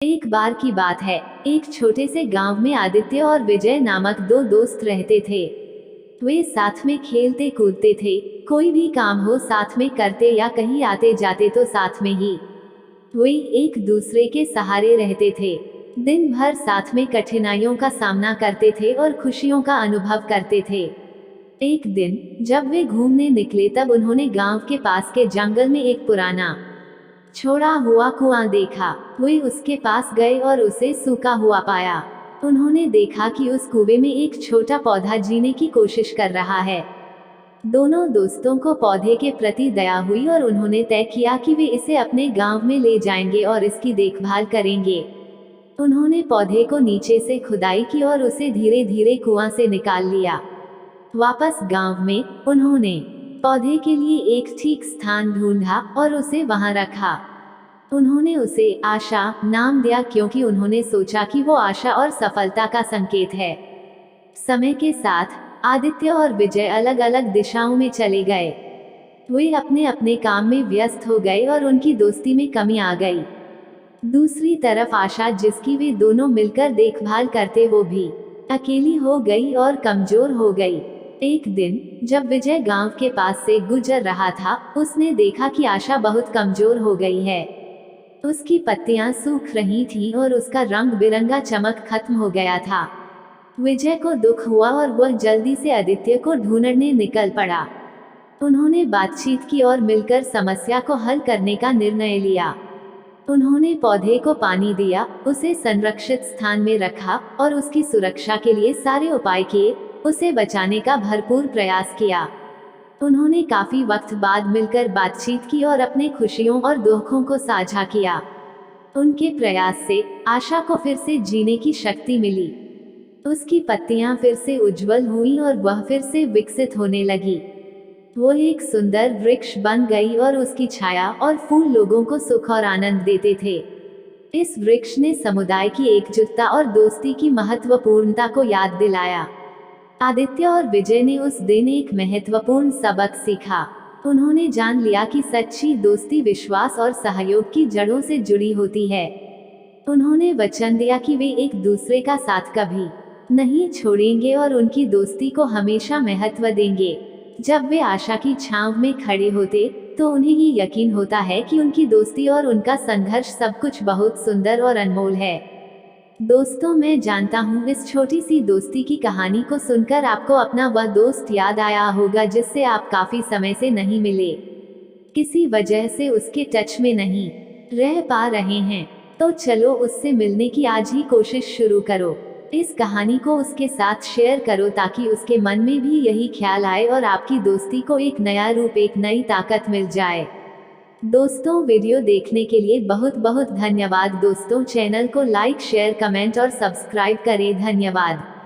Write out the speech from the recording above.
एक बार की बात है, एक छोटे से गांव में आदित्य और विजय नामक दो दोस्त रहते थे। वे साथ में खेलते कूदते थे, कोई भी काम हो साथ में करते या कहीं आते जाते तो साथ में ही। वे एक दूसरे के सहारे रहते थे। दिन भर साथ में कठिनाइयों का सामना करते थे और खुशियों का अनुभव करते थे। एक दिन जब वे घूमने निकले तब उन्होंने गांव के पास के जंगल में एक पुराना छोड़ा हुआ कुआं देखा। वे उसके पास गए और उसे सूखा हुआ पाया। उन्होंने देखा कि उस कुएं में एक छोटा पौधा जीने की कोशिश कर रहा है। दोनों दोस्तों को पौधे के प्रति दया हुई और उन्होंने तय किया कि वे इसे अपने गांव में ले जाएंगे और इसकी देखभाल करेंगे। उन्होंने पौधे को नीचे से खुदाई की और उसे धीरे धीरे कुआं से निकाल लिया। वापस गांव में उन्होंने पौधे के लिए एक ठीक स्थान ढूंढा और उसे वहां रखा। उन्होंने उसे आशा नाम दिया क्योंकि उन्होंने सोचा कि वो आशा और सफलता का संकेत है। समय के साथ आदित्य और विजय अलग अलग दिशाओं में चले गए। वे अपने अपने काम में व्यस्त हो गए और उनकी दोस्ती में कमी आ गई। दूसरी तरफ आशा, जिसकी वे दोनों मिलकर देखभाल करते, वो भी अकेली हो गई और कमजोर हो गई। एक दिन जब विजय गांव के पास से गुजर रहा था, उसने देखा कि आशा बहुत कमजोर हो गई है। उसकी पत्तियां सूख रही थीं और उसका रंग बिरंगा चमक खत्म हो गया था। विजय को दुख हुआ और वह जल्दी से आदित्य को ढूंढने निकल पड़ा। उन्होंने बातचीत की और मिलकर समस्या को हल करने का निर्णय लिया। उन्होंने पौधे को पानी दिया, उसे संरक्षित स्थान में रखा और उसकी सुरक्षा के लिए सारे उपाय किए। उसे बचाने का भरपूर प्रयास किया। उन्होंने काफी वक्त बाद मिलकर बातचीत की और अपने खुशियों और दुखों को साझा किया। उनके प्रयास से आशा को फिर से जीने की शक्ति मिली। उसकी पत्तियां फिर से उज्जवल हुईं और वह फिर से विकसित होने लगी। वो एक सुंदर वृक्ष बन गई और उसकी छाया और फूल लोगों को सुख और आनंद देते थे। इस वृक्ष ने समुदाय की एकजुटता और दोस्ती की महत्वपूर्णता को याद दिलाया। आदित्य और विजय ने उस दिन एक महत्वपूर्ण सबक सीखा। उन्होंने जान लिया कि सच्ची दोस्ती विश्वास और सहयोग की जड़ों से जुड़ी होती है। उन्होंने वचन दिया कि वे एक दूसरे का साथ कभी नहीं छोड़ेंगे और उनकी दोस्ती को हमेशा महत्व देंगे। जब वे आशा की छांव में खड़े होते तो उन्हें ये यकीन होता है कि उनकी दोस्ती और उनका संघर्ष सब कुछ बहुत सुंदर और अनमोल है। दोस्तों, मैं जानता हूँ इस छोटी सी दोस्ती की कहानी को सुनकर आपको अपना वह दोस्त याद आया होगा जिससे आप काफी समय से नहीं मिले, किसी वजह से उसके टच में नहीं रह पा रहे हैं। तो चलो उससे मिलने की आज ही कोशिश शुरू करो। इस कहानी को उसके साथ शेयर करो ताकि उसके मन में भी यही ख्याल आए और आपकी दोस्ती को एक नया रूप, एक नई ताकत मिल जाए। दोस्तों, वीडियो देखने के लिए बहुत बहुत धन्यवाद। दोस्तों, चैनल को लाइक शेयर कमेंट और सब्सक्राइब करें। धन्यवाद।